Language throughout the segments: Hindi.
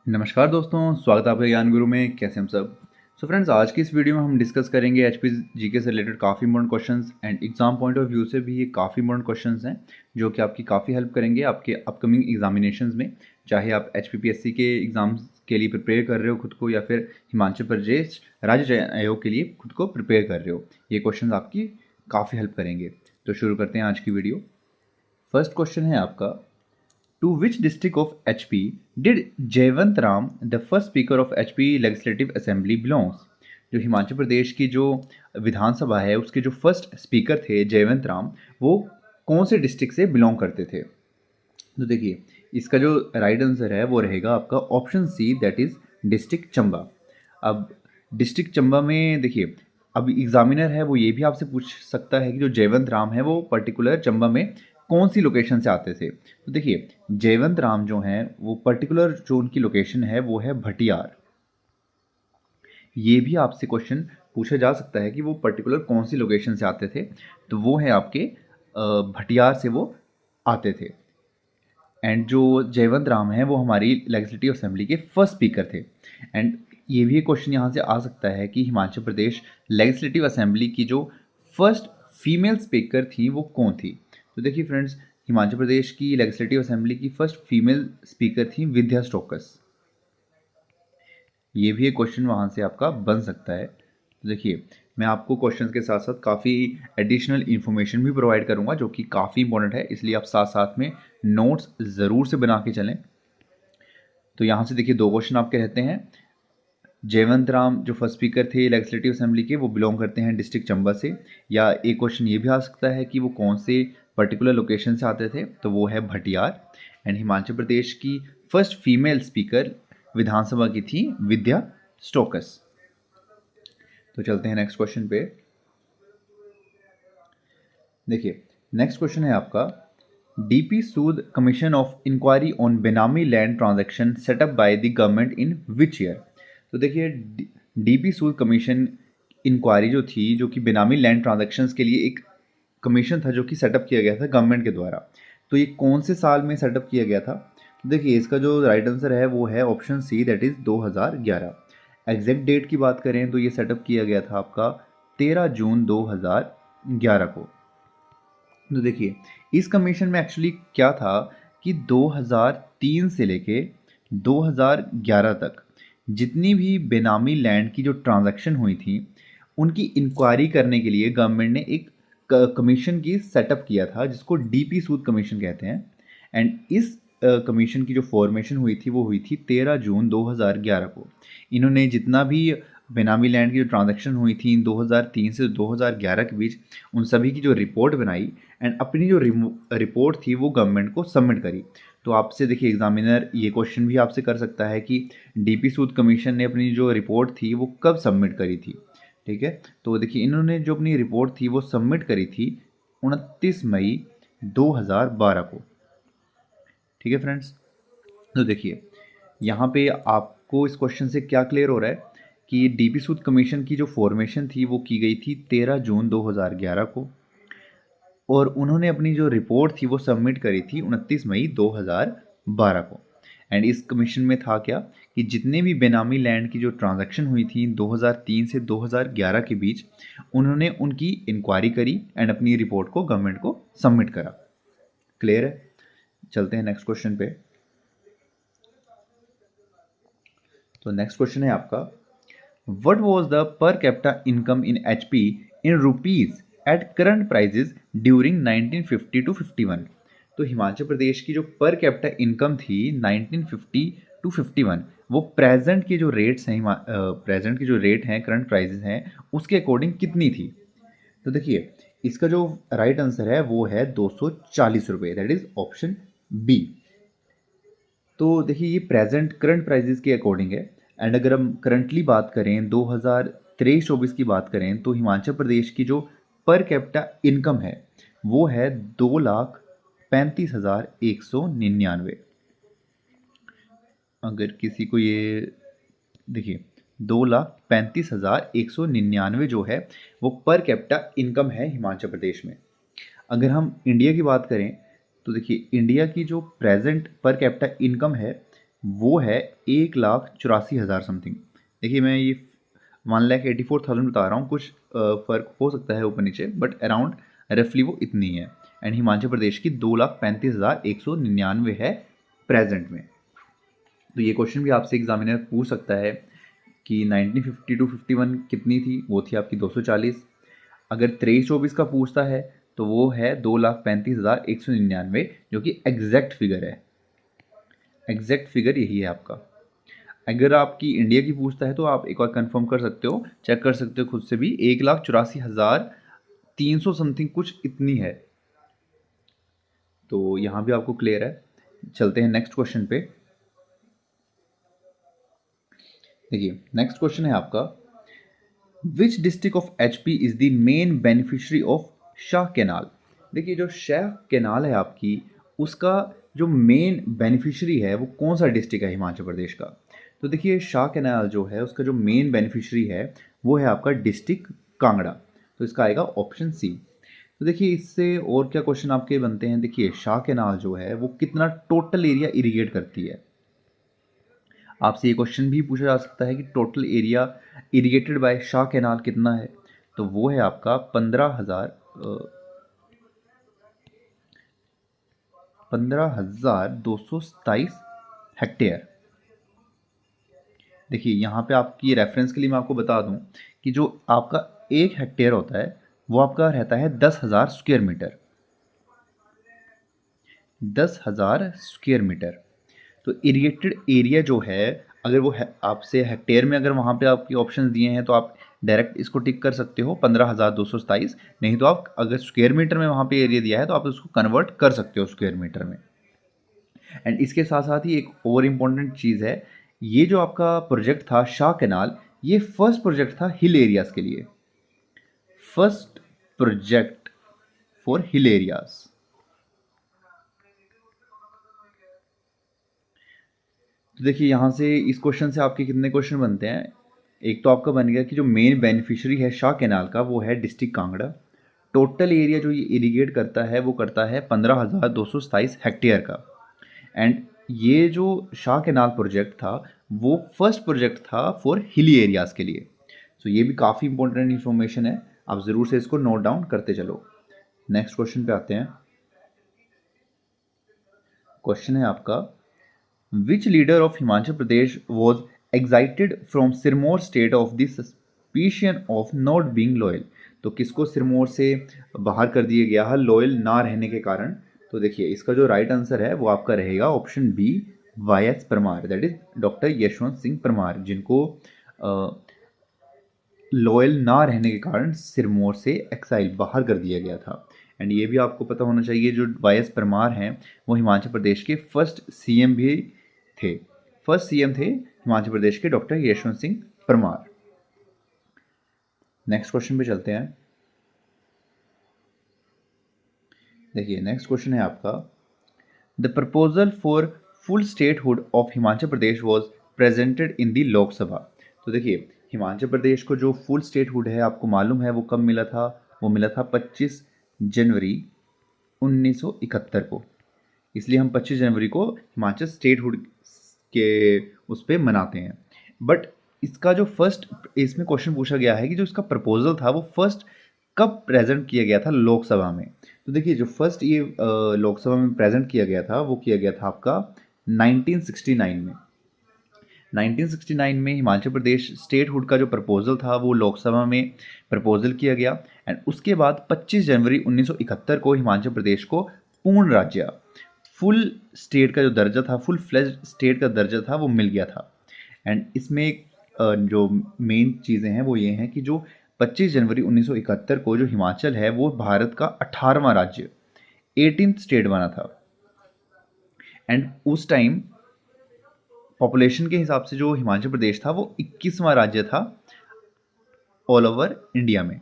नमस्कार दोस्तों, स्वागत है आपका ज्ञान गुरु में। कैसे हम सब। फ्रेंड्स, आज की इस वीडियो में हम डिस्कस करेंगे एचपी जीके से रिलेटेड काफ़ी important questions and exam point of view से भी ये काफ़ी इंपॉर्टेंट क्वेश्चंस हैं जो कि आपकी काफ़ी हेल्प करेंगे आपके अपकमिंग एग्जामिनेशंस में। चाहे आप एचपीपीएससी के एग्जाम्स के लिए प्रिपेयर कर रहे हो खुद को, या फिर हिमाचल प्रदेश राज्य चयन आयोग के लिए खुद को प्रिपेयर कर रहे हो, ये क्वेश्चन आपकी काफ़ी हेल्प करेंगे। तो शुरू करते हैं आज की वीडियो। फर्स्ट क्वेश्चन है आपका, To which district of HP did Jaywant Ram the first speaker of HP legislative assembly belongs? जो हिमाचल प्रदेश की जो विधानसभा है उसके जो फर्स्ट स्पीकर थे जयवंत राम, वो कौन से डिस्ट्रिक्ट से बिलोंग करते थे? तो देखिए, इसका जो राइट आंसर है वो रहेगा आपका option C, that is district Chamba. अब डिस्ट्रिक्ट चंबा में देखिए, अब एग्जामिनर है वो ये भी आपसे पूछ सकता है कि जो जयवंत राम है वो पर्टिकुलर चंबा में कौन सी लोकेशन से आते थे। तो देखिए, जयवंत राम जो हैं वो पर्टिकुलर जो उनकी लोकेशन है वो है भटियार। ये भी आपसे क्वेश्चन पूछा जा सकता है कि वो पर्टिकुलर कौन सी लोकेशन से आते थे, तो वो है आपके भटियार से वो आते थे। एंड जो जयवंत राम हैं वो हमारी लेजिस्लेटिव असेंबली के फर्स्ट स्पीकर थे। एंड ये भी एक क्वेश्चन यहाँ से आ सकता है कि हिमाचल प्रदेश लेजिस्लेटिव असेंबली की जो फर्स्ट फीमेल स्पीकर थी वो कौन थी? तो देखिए फ्रेंड्स, हिमाचल प्रदेश की लेजिस्लेटिव असेंबली की फर्स्ट फीमेल स्पीकर थी विद्या स्टोकस। ये भी एक क्वेश्चन वहाँ से आपका बन सकता है। तो देखिए, मैं आपको क्वेश्चंस के साथ साथ काफ़ी एडिशनल इन्फॉर्मेशन भी प्रोवाइड करूँगा जो कि काफ़ी इंपॉर्टेंट है, इसलिए आप साथ साथ में नोट्स ज़रूर से बना के चलें। तो यहाँ से देखिए, दो क्वेश्चन आपके रहते हैं। जयवंत राम जो फर्स्ट स्पीकर थे लेजिस्लेटिव असेंबली के, वो बिलोंग करते हैं डिस्ट्रिक्ट चंबा से। या एक क्वेश्चन ये भी आ सकता है कि वो कौन से पर्टिकुलर लोकेशन से आते थे, तो वो है भटियार। एंड हिमाचल प्रदेश की फर्स्ट फीमेल स्पीकर विधानसभा की थी विद्या स्टोकस। तो चलते हैं नेक्स्ट क्वेश्चन पे। देखिए, नेक्स्ट क्वेश्चन है आपका, DP Sood commission of inquiry on benami land transaction set up by the government in which year? तो देखिए, डीपी सूद कमीशन इंक्वायरी जो थी, जो कि बेनामी लैंड ट्रांजैक्शंस के लिए एक कमीशन था जो कि सेटअप किया गया था गवर्नमेंट के द्वारा, तो ये कौन से साल में सेटअप किया गया था? तो देखिए, इसका जो राइट आंसर है वो है option C, that is 2011। Exact date की बात करें तो ये सेटअप किया गया था आपका 13 जून 2011 को। तो देखिए, इस कमीशन में एक्चुअली क्या था कि 2003 से लेके 2011 तक जितनी भी बेनामी लैंड की जो ट्रांजैक्शन हुई थी उनकी इंक्वायरी करने के लिए गवर्नमेंट ने एक कमीशन की सेटअप किया था जिसको डीपी सूद कमीशन कहते हैं। एंड इस कमीशन की जो फॉर्मेशन हुई थी वो हुई थी 13 जून 2011 को। इन्होंने जितना भी बेनामी लैंड की जो ट्रांजैक्शन हुई थी 2003 से 2011 के बीच, उन सभी की जो रिपोर्ट बनाई एंड अपनी जो रिपोर्ट थी वो गवर्नमेंट को सबमिट करी। तो आपसे देखिए, एग्जामिनर ये क्वेश्चन भी आपसे कर सकता है कि डीपी सूद कमीशन ने अपनी जो रिपोर्ट थी वो कब सबमिट करी थी। ठीक है, तो देखिए, इन्होंने जो अपनी रिपोर्ट थी वो सबमिट करी थी 29 मई 2012 को। ठीक है फ्रेंड्स, तो देखिए, यहाँ पे आपको इस क्वेश्चन से क्या क्लियर हो रहा है कि डीपी सूद कमीशन की जो फॉर्मेशन थी वो की गई थी 13 जून 2011 को, और उन्होंने अपनी जो रिपोर्ट थी वो सबमिट करी थी 29 मई 2012 को। एंड इस कमीशन में था क्या कि जितने भी बेनामी लैंड की जो ट्रांजैक्शन हुई थी 2003 से 2011 के बीच, उन्होंने उनकी इंक्वायरी करी एंड अपनी रिपोर्ट को गवर्नमेंट को सबमिट करा। क्लियर है? चलते हैं नेक्स्ट क्वेश्चन पे। तो नेक्स्ट क्वेश्चन है आपका, what was the per capita income in HP in rupees at current prices during 1950 to 51? तो हिमाचल प्रदेश की जो पर कैपिटा इनकम थी 1950 टू 51, वो प्रेजेंट के जो रेट्स हैं, प्रेजेंट के जो रेट हैं, करंट प्राइजेस हैं, उसके अकॉर्डिंग कितनी थी? तो देखिए, इसका जो राइट आंसर है वो है 240 रुपये, दैट इज ऑप्शन बी। तो देखिए, ये प्रेजेंट करंट प्राइजेस के अकॉर्डिंग है। एंड अगर हम करंटली बात करें 2023-24 की बात करें तो हिमाचल प्रदेश की जो पर कैपिटा इनकम है वो है 2,35,199। अगर किसी को ये देखिए, 2,35,199 जो है वो पर कैपिटा इनकम है हिमाचल प्रदेश में। अगर हम इंडिया की बात करें तो देखिए, इंडिया की जो प्रेजेंट पर कैपिटा इनकम है वो है 1,84,000 समथिंग। देखिए मैं ये 1,84,000 बता रहा हूँ, कुछ फ़र्क हो सकता है ऊपर नीचे, बट अराउंड रफली वो इतनी है। एंड हिमाचल प्रदेश की 2,35,199 है प्रेजेंट में। तो ये क्वेश्चन भी आपसे एग्जामिनर पूछ सकता है कि 1950 टू 51 कितनी थी, वो थी आपकी 240। अगर 23-24 का पूछता है तो वो है 2,35,199, जो कि एग्जैक्ट फिगर है। एग्जैक्ट फिगर यही है आपका। अगर आपकी इंडिया की पूछता है तो आप एक बार कंफर्म कर सकते हो, चेक कर सकते हो खुद से भी, 1,84,300 समथिंग कुछ इतनी है। तो यहाँ भी आपको क्लियर है। चलते हैं नेक्स्ट क्वेश्चन पे। देखिए नेक्स्ट क्वेश्चन है आपका, which district of HP is the main beneficiary of Shah canal. देखिए जो शाह कैनाल है आपकी, उसका जो मेन बेनिफिशियरी है वो कौन सा डिस्ट्रिक्ट है हिमाचल प्रदेश का। तो देखिए शाह कैनाल जो है उसका जो मेन बेनिफिशियरी है वो है आपका डिस्ट्रिक्ट कांगड़ा। तो इसका आएगा ऑप्शन सी। तो देखिए इससे और क्या क्वेश्चन आपके बनते हैं। देखिए शाह कैनाल जो है वो कितना टोटल एरिया इरिगेट करती है। आपसे ये क्वेश्चन भी पूछा जा सकता है कि total area irrigated by Shah canal कितना है। तो वो है आपका 15,227 हेक्टेयर। देखिए यहाँ पे आपकी रेफरेंस के लिए मैं आपको बता दूं कि जो आपका 1 हेक्टेयर होता है वो आपका रहता है 10,000 स्क्वायर मीटर। 10,000 square meter. तो इरिगेटेड एरिया जो है, अगर वो है आपसे हेक्टेयर में, अगर वहाँ पे आपके ऑप्शन दिए हैं तो आप डायरेक्ट इसको टिक कर सकते हो 15,227। नहीं तो आप अगर स्क्वायर मीटर में वहाँ पे एरिया दिया है तो आप उसको कन्वर्ट कर सकते हो स्क्वायर मीटर में। एंड इसके साथ साथ ही एक और इम्पॉर्टेंट चीज़ है, ये जो आपका प्रोजेक्ट था शाह कैनाल, ये फर्स्ट प्रोजेक्ट था हिल एरियाज़ के लिए। First project for hill areas. तो देखिए यहाँ से इस क्वेश्चन से आपके कितने क्वेश्चन बनते हैं। एक तो आपका बन गया कि जो मेन बेनिफिशियरी है शाह कैनाल का वो है डिस्ट्रिक्ट कांगड़ा। टोटल एरिया जो ये इरिगेट करता है वो करता है 15,227 हेक्टेयर का। एंड ये जो शाह कैनाल प्रोजेक्ट था वो फर्स्ट प्रोजेक्ट था फॉर हिली एरियाज़ के लिए। सो ये भी काफ़ी इंपॉर्टेंट इन्फॉर्मेशन है, आप ज़रूर से इसको नोट डाउन करते चलो। नेक्स्ट क्वेश्चन पे आते हैं। क्वेश्चन है आपका, Which leader of Himachal Pradesh was excited from Sirmaur state of the suspicion of not being loyal। तो किसको सिरमौर से बाहर कर दिया गया है लॉयल ना रहने के कारण। तो देखिए इसका जो राइट आंसर है वो आपका रहेगा option B, Y S Parmar, that is doctor Yashwant Singh Parmar, जिनको लॉयल ना रहने के कारण सिरमौर से एक्साइल बाहर कर दिया गया था। एंड ये भी आपको पता होना चाहिए जो वाई एस परमार हैं वो हिमाचल प्रदेश के फर्स्ट सीएम भी थे। फर्स्ट सीएम थे हिमाचल प्रदेश के doctor Yashwant Singh Parmar. Next question पे चलते हैं। देखिए नेक्स्ट क्वेश्चन है आपका, the proposal for full statehood of Himachal Pradesh was presented in the Lok Sabha. तो देखिए हिमाचल प्रदेश को जो फुल स्टेटहुड है आपको मालूम है वो कब मिला था। वो मिला था 25 जनवरी 1971 को। इसलिए हम 25 जनवरी को हिमाचल स्टेटहुड के उस पर मनाते हैं। बट इसका जो फर्स्ट इसमें क्वेश्चन पूछा गया है कि जो इसका प्रपोजल था वो फर्स्ट कब प्रेजेंट किया गया था लोकसभा में। तो देखिए जो फर्स्ट ये लोकसभा में प्रेजेंट किया गया था वो किया गया था आपका 1969 में। 1969 में हिमाचल प्रदेश स्टेटहुड का जो प्रपोजल था वो लोकसभा में प्रपोजल किया गया। एंड उसके बाद 25 जनवरी 1971 को हिमाचल प्रदेश को पूर्ण राज्य, फुल स्टेट का जो दर्जा था, फुल फ्लेज स्टेट का दर्जा था वो मिल गया था। एंड इसमें जो मेन चीज़ें हैं वो ये हैं कि जो 25 जनवरी 1971 को जो हिमाचल है वो भारत का 18वां राज्य, 18th स्टेट बना था। एंड उस टाइम पॉपुलेशन के हिसाब से जो हिमाचल प्रदेश था वो 21वां राज्य था ऑल ओवर इंडिया में।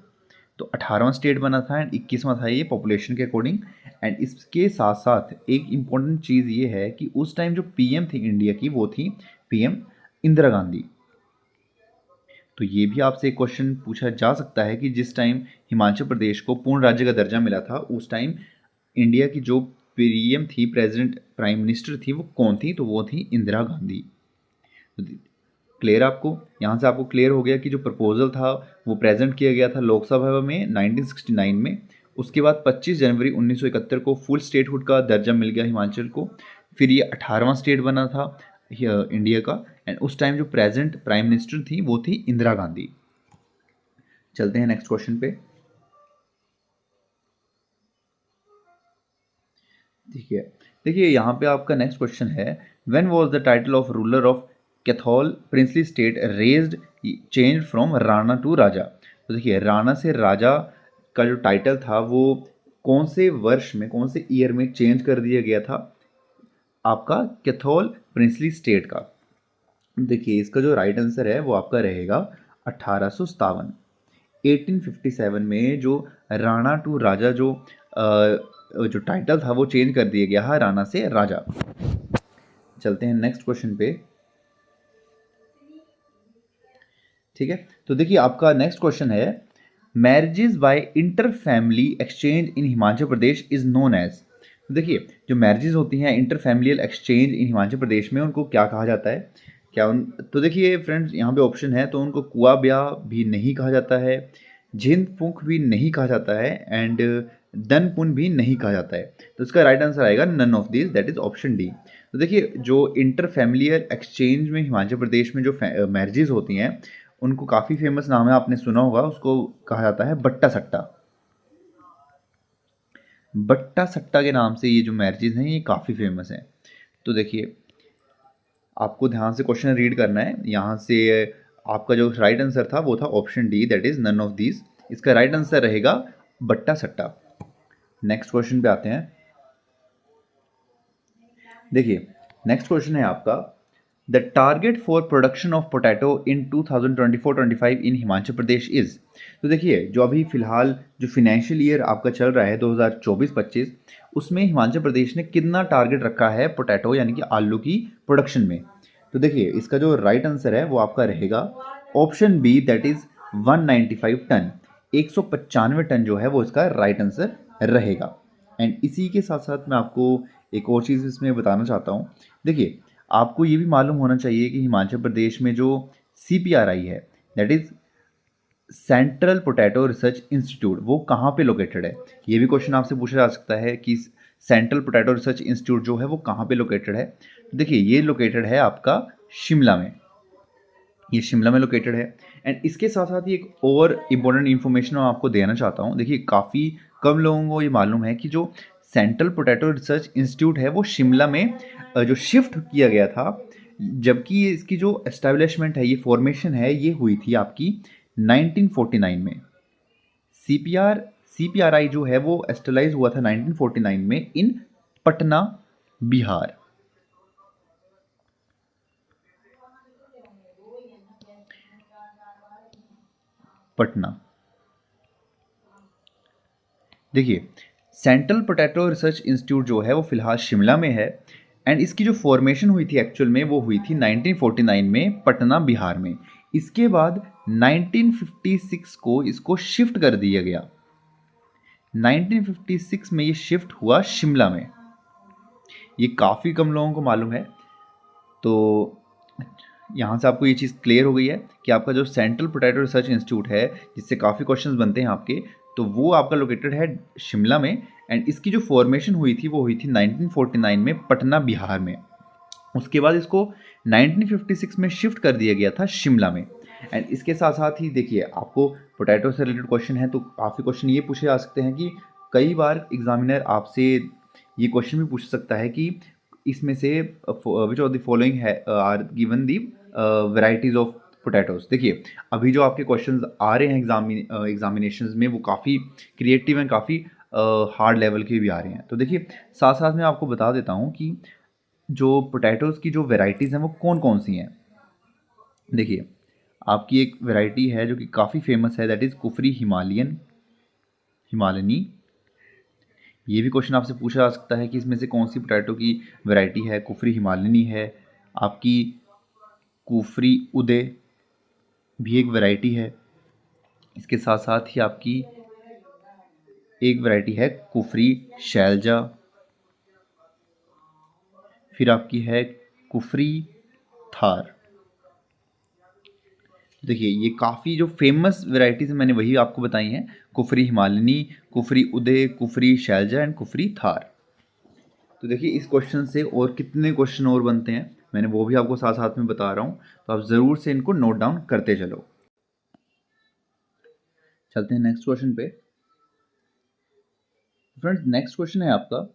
तो 18वां स्टेट बना था एंड 21वां था ये पॉपुलेशन के अकॉर्डिंग। एंड इसके साथ साथ एक इम्पॉर्टेंट चीज़ ये है कि उस टाइम जो पीएम थी इंडिया की वो थी पीएम इंदिरा गांधी। तो ये भी आपसे एक क्वेश्चन पूछा जा सकता है कि जिस टाइम हिमाचल प्रदेश को पूर्ण राज्य का दर्जा मिला था उस टाइम इंडिया की जो पीएम थी, प्रेसिडेंट प्राइम मिनिस्टर थी, वो कौन थी? तो वो थी इंदिरा गांधी। क्लियर आपको? यहाँ से आपको क्लियर हो गया कि जो प्रपोजल था वो प्रेजेंट किया गया था लोकसभा में 1969 में। उसके बाद 25 जनवरी 1971 को फुल स्टेटहुड का दर्जा मिल गया हिमाचल को। फिर ये 18वां स्टेट बना था इंडिया का। एंड उस टाइम जो प्रेजेंट प्राइम मिनिस्टर थी वो थी इंदिरा गांधी। चलते हैं नेक्स्ट क्वेश्चन पे। ठीक है, देखिए यहाँ पे आपका नेक्स्ट क्वेश्चन है, when was the title of ruler of Keonthal princely state raised change from Rana to Raja? तो देखिए राणा से राजा का जो टाइटल था वो कौन से वर्ष में, कौन से ईयर में चेंज कर दिया गया था आपका कैथोल प्रिंसली स्टेट का? देखिए इसका जो राइट आंसर है वो आपका रहेगा 1857। 1857 में जो राणा टू राजा जो टाइटल था वो चेंज कर दिया गया है राणा से राजा। चलते हैं नेक्स्ट क्वेश्चन पे। ठीक है, तो देखिए आपका नेक्स्ट क्वेश्चन है, marriages by inter family exchange in Himachal Pradesh is known as? तो देखिए जो मैरिजेस होती हैं inter familial exchange in Himachal Pradesh में उनको क्या कहा जाता है? क्या उन तो देखिए फ्रेंड्स यहाँ पे ऑप्शन है, तो उनको कुआ ब्याह भी नहीं कहा जाता है, झिंद पुंख भी नहीं कहा जाता है, एंड दन पुन भी नहीं कहा जाता है। तो इसका राइट आंसर आएगा none of this, that is option D. तो देखिए जो इंटर फैमिलियल एक्सचेंज में हिमाचल प्रदेश में जो मैरिजेस होती हैं उनको काफ़ी फेमस नाम है, आपने सुना होगा, उसको कहा जाता है बट्टा सट्टा। बट्टा सट्टा के नाम से ये जो मैरिजेज हैं ये काफ़ी फेमस हैं। तो देखिए आपको ध्यान से क्वेश्चन रीड करना है। यहाँ से आपका जो राइट आंसर था वो था option D, that is none of these. इसका राइट आंसर रहेगा बट्टा सट्टा। नेक्स्ट क्वेश्चन पे आते हैं। देखिए नेक्स्ट क्वेश्चन है आपका, the target for production of potato in 2024-25 in Himachal Pradesh is? तो देखिए जो अभी फिलहाल जो फिनेंशियल ईयर आपका चल रहा है 2024-25 उसमें हिमाचल प्रदेश ने कितना टारगेट रखा है पोटैटो यानी कि आलू की प्रोडक्शन में? तो देखिए इसका जो राइट आंसर है वो आपका रहेगा option B, that is 195 ton. 195 ton जो है वो इसका राइट आंसर रहेगा। एंड इसी के साथ साथ मैं आपको एक और चीज़ इसमें बताना चाहता हूँ। देखिए आपको ये भी मालूम होना चाहिए कि हिमाचल प्रदेश में जो CPRI है, that is central potato research institute, वो कहाँ पे लोकेटेड है? ये भी क्वेश्चन आपसे पूछा जा सकता है कि सेंट्रल पोटैटो रिसर्च इंस्टीट्यूट जो है वो कहाँ पे लोकेटेड है? तो देखिए ये लोकेटेड है आपका शिमला में। ये शिमला में लोकेटेड है। एंड इसके साथ साथ ही एक और इम्पोर्टेंट इन्फॉर्मेशन मैं आपको देना चाहता हूँ। देखिए काफ़ी कम लोगों को ये मालूम है कि जो सेंट्रल पोटैटो रिसर्च इंस्टीट्यूट है वो शिमला में जो शिफ्ट किया गया था, जबकि इसकी जो एस्टेब्लिशमेंट है, ये फॉर्मेशन है, ये हुई थी आपकी 1949 में। CPRI जो है वो एस्टेलाइज हुआ था 1949 में इन पटना, बिहार। पटना। देखिए सेंट्रल पोटैटो रिसर्च इंस्टीट्यूट जो है वो फिलहाल शिमला में है। एंड इसकी जो फॉर्मेशन हुई थी एक्चुअल में वो हुई थी 1949 में पटना, बिहार में। इसके बाद 1956 को इसको शिफ्ट कर दिया गया। 1956 में ये शिफ्ट हुआ शिमला में। ये काफ़ी कम लोगों को मालूम है। तो यहाँ से आपको ये चीज़ क्लियर हो गई है कि आपका जो सेंट्रल पोटैटो रिसर्च इंस्टीट्यूट है जिससे काफ़ी क्वेश्चंस बनते हैं आपके, तो वो आपका लोकेटेड है शिमला में। एंड इसकी जो फॉर्मेशन हुई थी वो हुई थी 1949 में पटना, बिहार में। उसके बाद इसको 1956 में शिफ्ट कर दिया गया था शिमला में। एंड इसके साथ साथ ही देखिए आपको पोटैटो से रिलेटेड क्वेश्चन है तो काफ़ी क्वेश्चन ये पूछे जा सकते हैं कि कई बार एग्जामिनर आपसे ये क्वेश्चन भी पूछ सकता है कि इसमें से विच ऑफ द फॉलोइंग है are given the varieties of potatoes. देखिए अभी जो आपके क्वेश्चंस आ रहे हैं एग्जामिनेशंस में वो काफ़ी क्रिएटिव एंड काफ़ी हार्ड लेवल के भी आ रहे हैं। तो देखिए साथ साथ मैं आपको बता देता हूँ कि जो पोटैटोज़ की जो वेराइटीज़ हैं वो कौन कौन सी हैं। देखिए आपकी एक वैरायटी है जो कि काफ़ी फेमस है, दैट इज़ कुफरी हिमालयनी। ये भी क्वेश्चन आपसे पूछा जा सकता है कि इसमें से कौन सी पोटैटो की वैरायटी है। कुफरी हिमालयनी है आपकी, कुफरी उदय भी एक वैरायटी है। इसके साथ साथ ही आपकी एक वैरायटी है कुफरी शैलजा। फिर आपकी है कुफरी थार। देखिए ये काफ़ी जो फेमस वैरायटीज़ मैंने वही आपको बताई हैं, कुफरी हिमालयनी, कुफरी उदय, कुफरी शैलजा एंड कुफरी थार। तो देखिए इस क्वेश्चन से और कितने क्वेश्चन और बनते हैं, मैंने वो भी आपको साथ साथ में बता रहा हूँ, तो आप ज़रूर से इनको नोट डाउन करते चलो। चलते हैं नेक्स्ट क्वेश्चन पे। फ्रेंड्स नेक्स्ट क्वेश्चन है आपका,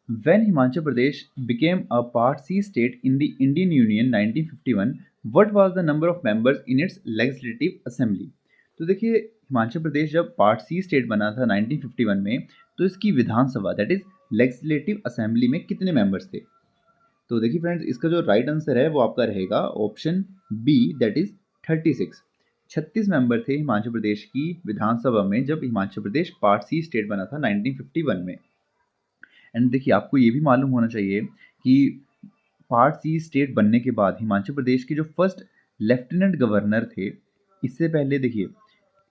When Himachal Pradesh became a Part C state in the Indian Union 1951, what was the number of members in its legislative assembly? तो देखिए हिमाचल प्रदेश जब पार्ट सी स्टेट बना था 1951 में, तो इसकी विधानसभा दैट इज लेजिस्लेटिव असेंबली में कितने मेंबर्स थे? तो देखिए फ्रेंड्स इसका जो राइट आंसर है वो आपका रहेगा option B that is 36। 36 member थे हिमाचल प्रदेश की विधानसभा में जब Himachal Pradesh part C state बना था 1951 में। एंड देखिए आपको ये भी मालूम होना चाहिए कि पार्ट सी स्टेट बनने के बाद हिमाचल प्रदेश के जो फर्स्ट लेफ्टिनेंट गवर्नर थे, इससे पहले देखिए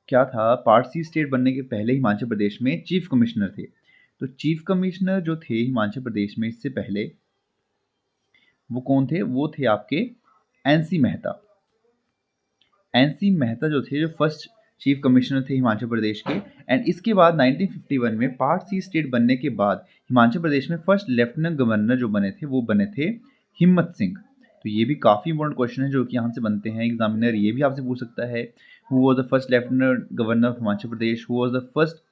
क्या था, पार्ट सी स्टेट बनने के पहले हिमाचल प्रदेश में चीफ कमिश्नर थे। तो चीफ कमिश्नर जो थे हिमाचल प्रदेश में इससे पहले, वो कौन थे? वो थे आपके एनसी मेहता। एनसी मेहता जो थे, जो फर्स्ट चीफ कमिश्नर थे हिमाचल प्रदेश के। एंड इसके बाद 1951 में पार्ट सी स्टेट बनने के बाद हिमाचल प्रदेश में फर्स्ट लेफ्टिनेंट गवर्नर जो बने थे वो बने थे हिम्मत सिंह। तो ये भी काफ़ी इंपॉर्टेंट क्वेश्चन है जो कि यहाँ से बनते हैं, एग्जामिनर ये भी आपसे पूछ सकता है, who was the first lieutenant governor of Himachal Pradesh, who was the first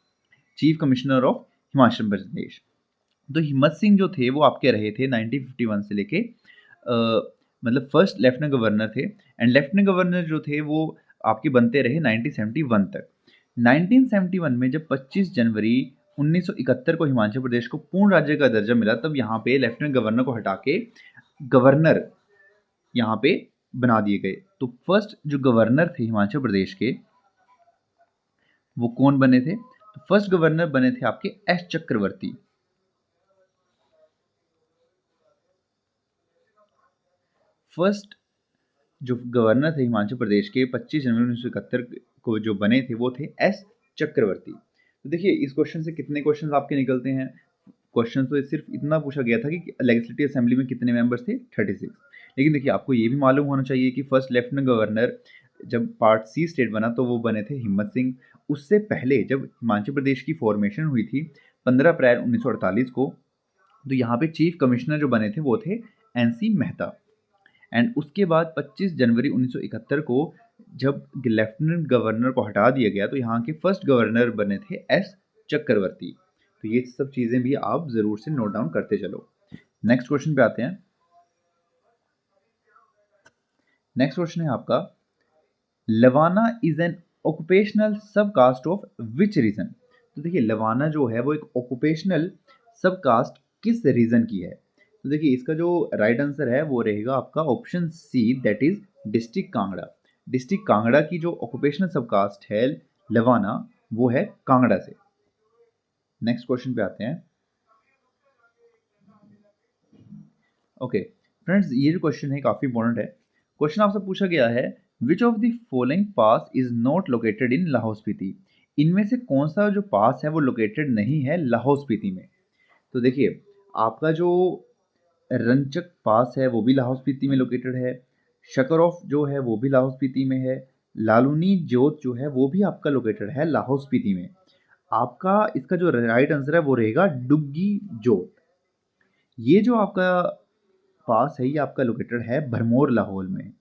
chief commissioner of Himachal Pradesh. तो हिम्मत सिंह जो थे वो आपके रहे थे 1951 से लेके मतलब फर्स्ट लेफ्टिनेंट गवर्नर थे। एंड लेफ्टिनेंट गवर्नर जो थे वो आपके बनते रहे 1971 तक। 1971 में जब 25 जनवरी 1971 को हिमाचल प्रदेश को पूर्ण राज्य का दर्जा मिला, तब यहाँ पे लेफ्टिनेंट गवर्नर को हटा के गवर्नर यहाँ पे बना दिए गए। तो फर्स्ट जो गवर्नर थे हिमाचल प्रदेश के वो कौन बने थे? तो फर्स्ट गवर्नर बने थे आपके एस चक्रवर्ती। फर्स्ट जो गवर्नर थे हिमाचल प्रदेश के 25 जनवरी 1971 को जो बने थे वो थे एस चक्रवर्ती। तो देखिए इस क्वेश्चन से कितने क्वेश्चन आपके निकलते हैं? क्वेश्चन तो सिर्फ इतना पूछा गया था कि लेजिस्लेटिव असेंबली में कितने मेंबर्स थे, 36। लेकिन देखिए आपको ये भी मालूम होना चाहिए कि फर्स्ट लेफ्टिनेंट गवर्नर जब पार्ट सी स्टेट बना तो वो बने थे हिम्मत सिंह। उससे पहले जब हिमाचल प्रदेश की फॉर्मेशन हुई थी 15 अप्रैल 1948 को, तो यहाँ पे चीफ कमिश्नर जो बने थे वो थे एनसी मेहता। एंड उसके बाद 25 जनवरी 1971 को जब लेफ्टिनेंट गवर्नर को हटा दिया गया तो यहाँ के फर्स्ट गवर्नर बने थे एस चक्रवर्ती। तो ये सब चीज़ें भी आप ज़रूर से नोट डाउन करते चलो। नेक्स्ट क्वेश्चन पे आते हैं। नेक्स्ट क्वेश्चन है आपका, लवाना इज एन ऑक्यूपेशनल सब कास्ट ऑफ विच रीजन? तो देखिए लवाना जो है वो एक ऑक्यूपेशनल सब कास्ट किस रीजन की है? तो देखिए इसका जो राइट आंसर है वो रहेगा आपका option C that is district Kangra. District Kangra की जो ऑक्यूपेशनल सब कास्ट है लवाना, वो है कांगड़ा से। नेक्स्ट क्वेश्चन पे आते हैं। ओके फ्रेंड्स, ये जो क्वेश्चन है काफ़ी इंपॉर्टेंट है। क्वेश्चन आपसे पूछा गया है, विच of the following pass is not located in Lahaul Spiti? इनमें से कौन सा जो पास है वो लोकेटेड नहीं है लाहौल स्पीति में? तो देखिए आपका जो रंचक पास है वो भी लाहौल स्पीति में लोकेटेड है, शकरॉफ जो है वो भी लाहौल स्पीति में है, लालूनी जोत जो है वो भी आपका लोकेटेड है लाहौल स्पीति में। आपका इसका जो राइट आंसर है वो रहेगा डुग्गी जोत। ये जो आपका पास है ये आपका लोकेटेड है भरमौर लाहौल में।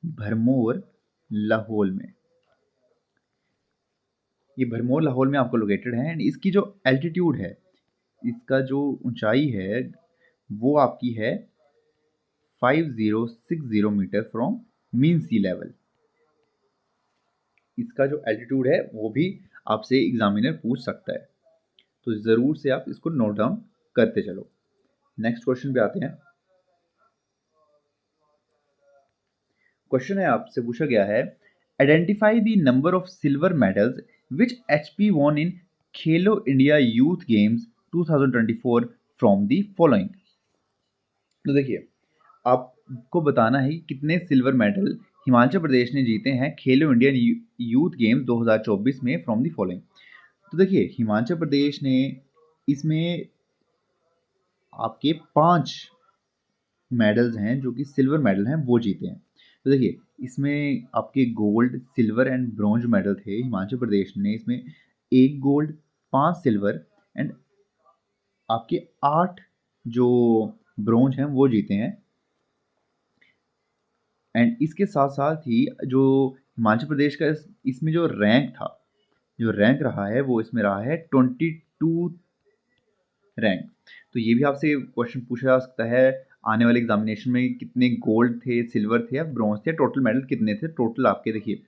भरमौर लाहौल में, ये भरमौर लाहौल में आपको लोकेटेड है। एंड इसकी जो एल्टीट्यूड है, इसका जो ऊंचाई है वो आपकी है 5060 meter from mean sea level. इसका जो एल्टीट्यूड है वो भी आपसे एग्जामिनर पूछ सकता है, तो ज़रूर से आप इसको नोट डाउन करते चलो। नेक्स्ट क्वेश्चन पे आते हैं। क्वेश्चन है आपसे पूछा गया है, identify the number of silver medals which HP won in Khelo India youth games 2024 from the following. तो देखिए आपको बताना है कि कितने सिल्वर मेडल हिमाचल प्रदेश ने जीते हैं खेलो इंडिया यूथ गेम्स 2024 में फ्रॉम द फॉलोइंग। तो देखिए हिमाचल प्रदेश ने इसमें आपके 5 मेडल्स हैं जो कि सिल्वर मेडल हैं वो जीते हैं। तो देखिए इसमें आपके gold, silver and bronze medal थे। हिमाचल प्रदेश ने इसमें 1 गोल्ड, 5 सिल्वर एंड आपके 8 जो ब्रॉन्ज हैं वो जीते हैं। एंड इसके साथ-साथ ही जो हिमाचल प्रदेश का इसमें जो रैंक था, जो रैंक रहा है वो इसमें रहा है 22 रैंक। तो ये भी आपसे क्वेश्चन पूछा जा सकता है आने वाले एग्जामिनेशन में, कितने गोल्ड थे, सिल्वर थे या ब्रॉन्ज थे, टोटल मेडल कितने थे। टोटल आपके देखिए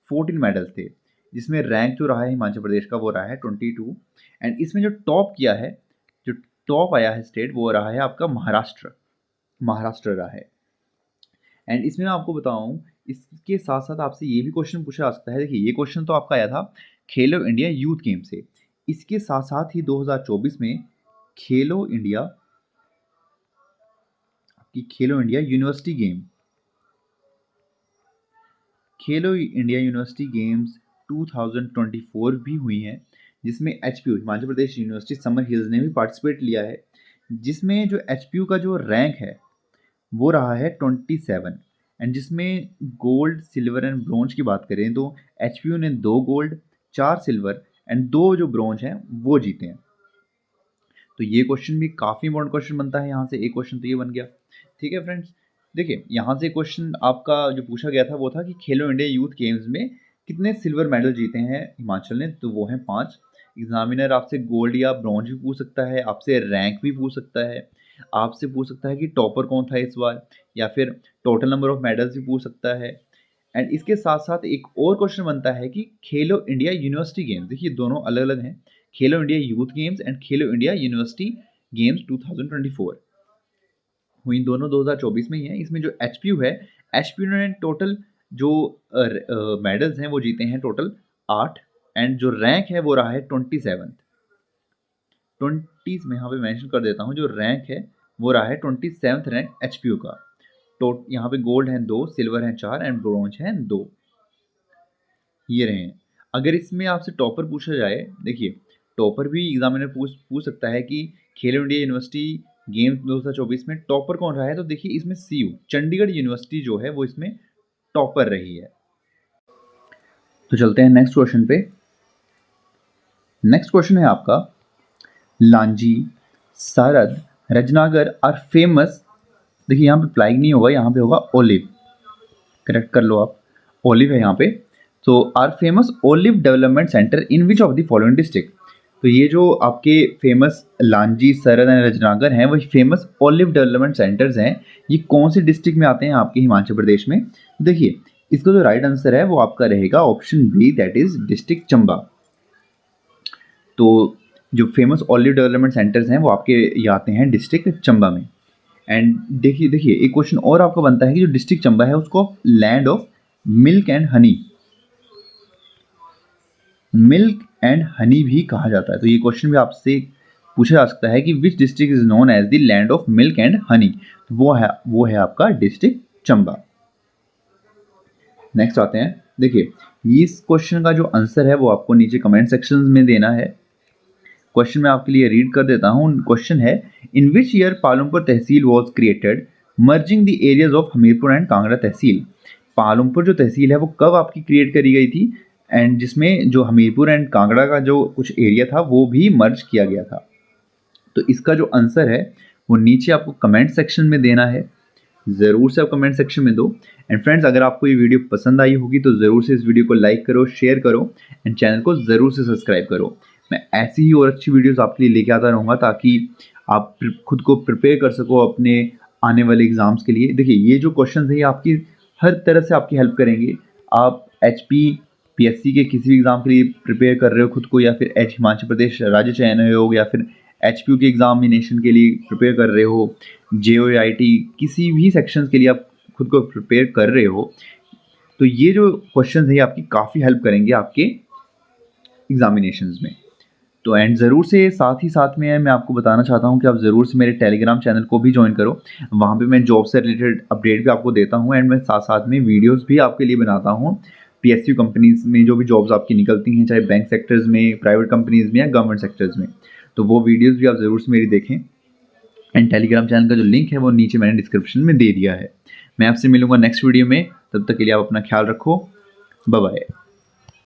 14 मेडल्स थे, जिसमें रैंक जो रहा है हिमाचल प्रदेश का वो रहा है 22। एंड इसमें जो टॉप किया है, जो टॉप आया है स्टेट, वो रहा है आपका महाराष्ट्र। महाराष्ट्र रहा है। एंड इसमें मैं आपको बताऊं, इसके साथ साथ आपसे ये भी क्वेश्चन पूछा जा सकता है। देखिए ये क्वेश्चन तो आपका आया था खेलो इंडिया यूथ गेम से। इसके साथ साथ ही 2024 में खेलो इंडिया, आपकी खेलो इंडिया यूनिवर्सिटी गेम, खेलो इंडिया यूनिवर्सिटी गेम्स 2024 भी हुई हैं, जिसमें HPU Himachal Pradesh university summer hills ने भी पार्टिसिपेट लिया है, जिसमें जो एचपीयू का जो रैंक है वो रहा है 27। एंड जिसमें गोल्ड, सिल्वर एंड ब्रॉन्ज की बात करें तो एचपीयू ने 2 गोल्ड, 4 सिल्वर एंड 2 जो ब्रॉन्ज हैं वो जीते हैं। तो ये क्वेश्चन भी काफ़ी इंपॉर्टेंट क्वेश्चन बनता है यहाँ से। एक क्वेश्चन तो ये बन गया। ठीक है फ्रेंड्स, देखिए यहाँ से क्वेश्चन आपका जो पूछा गया था वो था कि खेलो इंडिया यूथ गेम्स में कितने सिल्वर मेडल जीते हैं हिमाचल ने, तो वो हैं 5। एग्जामिनर आपसे गोल्ड या ब्रॉन्ज भी पूछ सकता है, आपसे रैंक भी पूछ सकता है, आपसे पूछ सकता है कि टॉपर कौन था इस बार, या फिर टोटल नंबर ऑफ मेडल्स भी पूछ सकता है। एंड इसके साथ साथ एक और क्वेश्चन बनता है कि खेलो इंडिया यूनिवर्सिटी गेम्स, देखिए दोनों अलग अलग हैं, खेलो India youth games and Khelo India university games 2024 हुई, दोनों 2024 में ही है। इसमें जो एचपीयू है, एचपीयू ने टोटल जो मेडल्स हैं वो जीते हैं टोटल 8। एंड जो रैंक है वो रहा है 27। 20 में यहाँ पे मेंशन कर देता हूँ, जो रैंक है वो रहा है 27th रैंक एचपीयू का। तो यहाँ पे गोल्ड हैं 2, सिल्वर हैं 4 एंड ब्रॉन्ज हैं 2। ये रहे हैं। अगर इसमें आपसे टॉपर पूछा जाए, देखिए टॉपर भी एग्जामिनर पूछ सकता है कि खेलो इंडिया यूनिवर्सिटी गेम्स 2024 में टॉपर कौन रहा है, तो देखिए इसमें सीयू चंडीगढ़ यूनिवर्सिटी जो है वो इसमें टॉपर रही है। तो चलते हैं नेक्स्ट क्वेश्चन पे। नेक्स्ट क्वेश्चन है आपका, लांजी, सारद, रजनागर आर फेमस, देखिए यहाँ पे प्लाइग नहीं होगा, यहाँ पे होगा ओलिव, करेक्ट कर लो आप, ओलिव है यहाँ पे। तो are famous olive development centre in which of the following district, तो ये जो आपके फेमस लांजी, सरद एंड रजनागर हैं वही फेमस ओलिव डेवलपमेंट सेंटर्स हैं, ये कौन से डिस्ट्रिक्ट में आते हैं आपके हिमाचल प्रदेश में। देखिए इसका जो राइट आंसर है वो आपका रहेगा option B, that is district Chamba. तो जो फेमस ओलिव डेवलपमेंट सेंटर्स हैं वो आपके ये आते हैं डिस्ट्रिक्ट चंबा में। एंड देखिए एक क्वेश्चन और आपका बनता है कि जो डिस्ट्रिक्ट चंबा है उसको land of milk and Honey, milk and Honey भी कहा जाता है। तो ये क्वेश्चन भी आपसे पूछा जा सकता है कि which district is known as the land of milk and honey, तो वो है आपका डिस्ट्रिक्ट चंबा। नेक्स्ट आते हैं, देखिए इस क्वेश्चन का जो आंसर है वो आपको नीचे कमेंट सेक्शन में देना है। क्वेश्चन मैं आपके लिए रीड कर देता हूँ। क्वेश्चन है, in which year Palampur tehsil was created merging the areas of Hamirpur and Kangra tehsil. Palampur जो तहसील है वो कब आपकी क्रिएट करी गई थी, एंड जिसमें जो हमीरपुर एंड कांगड़ा का जो कुछ एरिया था वो भी मर्ज किया गया था। तो इसका जो आंसर है वो नीचे आपको कमेंट सेक्शन में देना है, ज़रूर से आप कमेंट सेक्शन में दो। एंड फ्रेंड्स अगर आपको ये वीडियो पसंद आई होगी तो ज़रूर से इस वीडियो को लाइक करो, शेयर करो एंड चैनल को ज़रूर से सब्सक्राइब करो। मैं ऐसी ही और अच्छी वीडियोस आपके लिए लेके आता रहूँगा ताकि आप खुद को प्रिपेयर कर सको अपने आने वाले एग्ज़ाम्स के लिए। देखिए ये जो क्वेश्चन है ये आपकी हर तरह से आपकी हेल्प करेंगे। आप पीएससी के किसी भी एग्ज़ाम के लिए प्रिपेयर कर रहे हो खुद को, या फिर हिमाचल प्रदेश राज्य चयन आयोग या फिर एचपीयू के एग्जामिनेशन के लिए प्रिपेयर कर रहे हो, जेओआईटी किसी भी सेक्शन के लिए आप खुद को प्रिपेयर कर रहे हो, तो ये जो क्वेश्चन है आपकी काफ़ी हेल्प करेंगे आपके एग्जामिनेशंस में। तो एंड ज़रूर से साथ ही साथ में मैं आपको बताना चाहता हूँ कि आप ज़रूर से मेरे टेलीग्राम चैनल को भी ज्वाइन करो। वहाँ पे मैं जॉब से रिलेटेड अपडेट भी आपको देता हूँ एंड मैं साथ साथ में वीडियोस भी आपके लिए बनाता हूँ। PSU कंपनीज़ में जो भी जॉब्स आपकी निकलती हैं, चाहे बैंक सेक्टर्स में, प्राइवेट कंपनीज़ में या गवर्नमेंट सेक्टर्स में। तो वो वीडियोज़ भी आप ज़रूर से मेरी देखें। एंड टेलीग्राम चैनल का जो लिंक है वो नीचे मैंने डिस्क्रिप्शन में दे दिया है। मैं आपसे मिलूँगा नेक्स्ट वीडियो में, तब तक के लिए आप अपना ख्याल रखो। Bye bye.